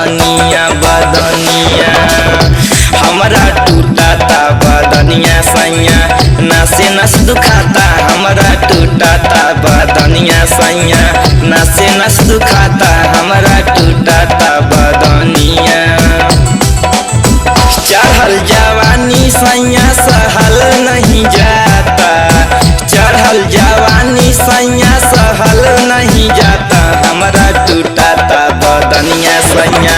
बदनिया बदनिया हमरा टूटाता बदनिया सैया नसे नस दुखाता हमरा टूटाता बदनिया सैया नसे नस दुखाता हमरा टूटाता बदनिया। चढ़ल जवानी सैया सहल नहीं जाता, चढ़ल जवानी सैया सहल नहीं जाता हमरा टूटाता बदनिया सैया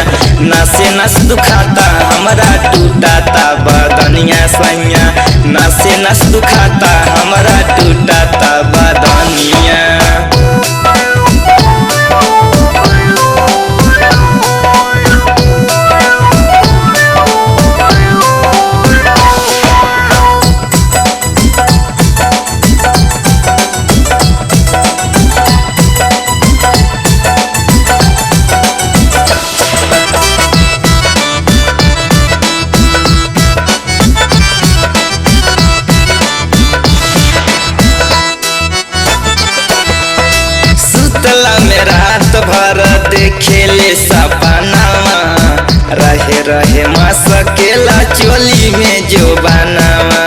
नसे नस दुखाता हमरा टूटाता बदनिया सैया नसे नस दुखाता हमरा टूटाता बदनिया। सुतला में रात भर देखेले सपनावा रहे रहे मसकेला चोली में जो बनावा।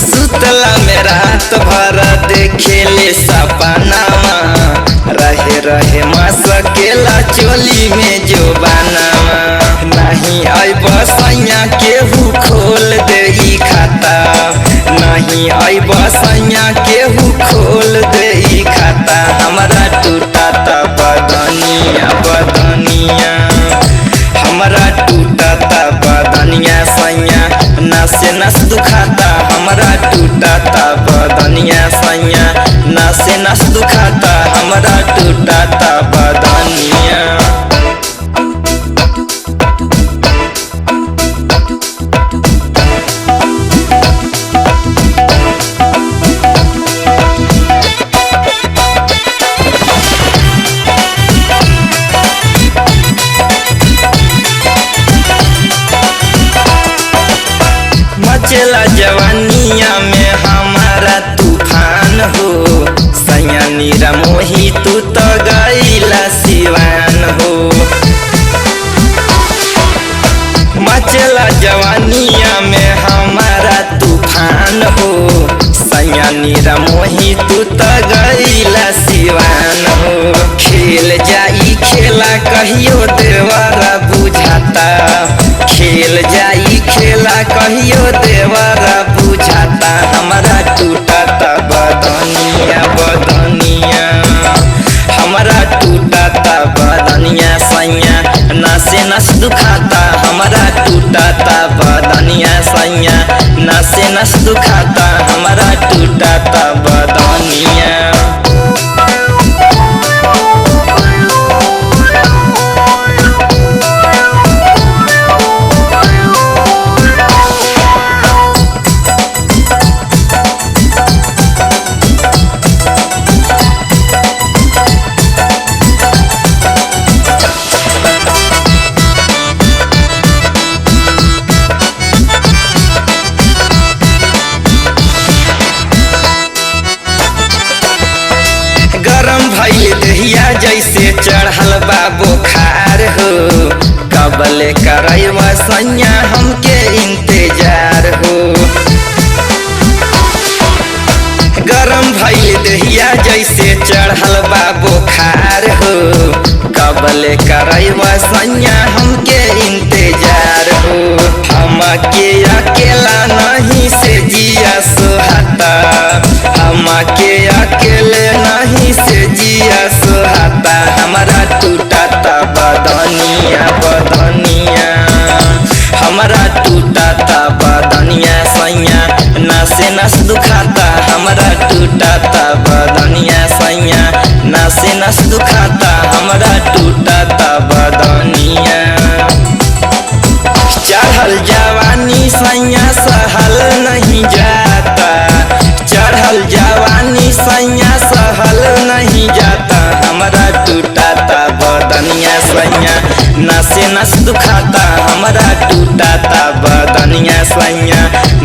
सुतला में रात भर देखेले सपनावा रहे रहे मसकेला चोली में जो बनावा। नहीं अइब सैया केहू खोल दे ई खाता, नहीं अइब सैया केहू खोल दे ई खाता हमरा टूटाता बदनिया बदनिया हमरा टूटाता बदनिया सैया नसे नस दुखाता हमरा टूटाता बदनिया सैया नसे नस दुखाता हमरा टूटाता बदनिया। मचला जवानिया में हमारा तूफान हो सैया नीरा मोही तू तो गईला सिवान हो। मचला जवानिया में हमारा तूफान हो सैया नीरा मोही तू तो गईला सिवान हो। खेल जाई खेला कहियो देवरा बुझाता, खेल जाई खेला कहियो देवरा बुझाता हमरा टूटाता बदनिया बदनिया हमरा टूटाता बदनिया सैया नसे नस दुखाता हमरा टूटाता बदनिया सैया नसे नस दुखाता हमरा टूटाता बदनिया। गरम भइल दहिया जैसे चढ़ल बा बुखार हो कबले करैब सैया हमके इंतजार हो। गरम भइल दहिया जैसे चढ़ल बा बुखार हो कबले करैब सैया हमके इंतजार हो। हमके अकेला नहीं से जिया सोहाता, हमके अकेले नहीं से जिया सोहाता हमरा टूटाता बदनिया बदनिया हमरा टूटाता बदनिया सैया नसे नस दुखाता हमरा टूटाता बदनिया सैया नसे नस दुखाता हमरा टूटाता बदनिया। चढ़ल जवानी सैया सहल नहीं जाता, चढ़ल जवानी सैया सहल नहीं जाता हमरा टूटाता बदनिया सैया नसे नस दुखाता हमरा टूटाता बदनिया सैया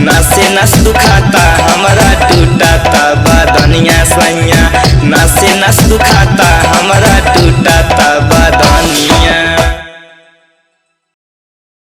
नसे नस दुखाता हमरा टूटाता बदनिया सैया नसे नस दुखाता